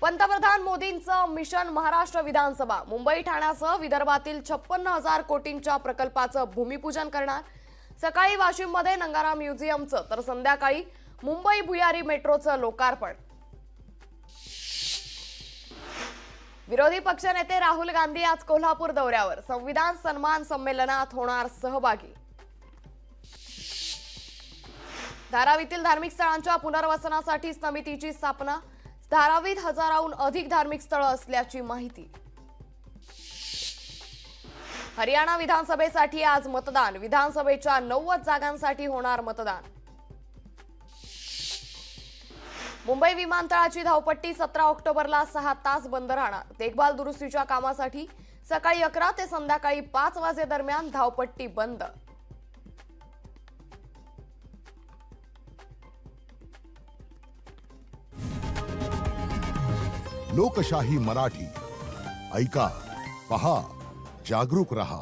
पंतप्रधान मोदींचं मिशन महाराष्ट्र विधानसभा मुंबई ठाण्यासह विदर्भातील 56,000 कोटींच्या प्रकल्पाचं भूमिपूजन करणार। सकाळी वाशिममध्ये नंगारा म्युझियमचं तर संध्याकाळी मुंबई भुयारी मेट्रोचं लोकार्पण। विरोधी पक्षनेते राहुल गांधी आज कोल्हापूर दौऱ्यावर संविधान सन्मान संमेलनात होणार सहभागी। धारावीतील धार्मिक स्थळांच्या पुनर्वसनासाठी समितीची स्थापना। धारावीत हजाराहून अधिक धार्मिक स्थळे असल्याची माहिती। हरियाणा विधानसभेसाठी आज मतदान। विधानसभेच्या 90 जागांसाठी होणार मतदान। मुंबई विमानतळाची धावपट्टी 17 ऑक्टोबरला 6 तास बंद राहणार। देखभाल दुरुस्तीच्या कामासाठी सकाळी 11 ते संध्याकाळी 5 वाजेदरम्यान धावपट्टी बंद। लोकशाही मराठी ऐका, पहा, जागरूक रहा।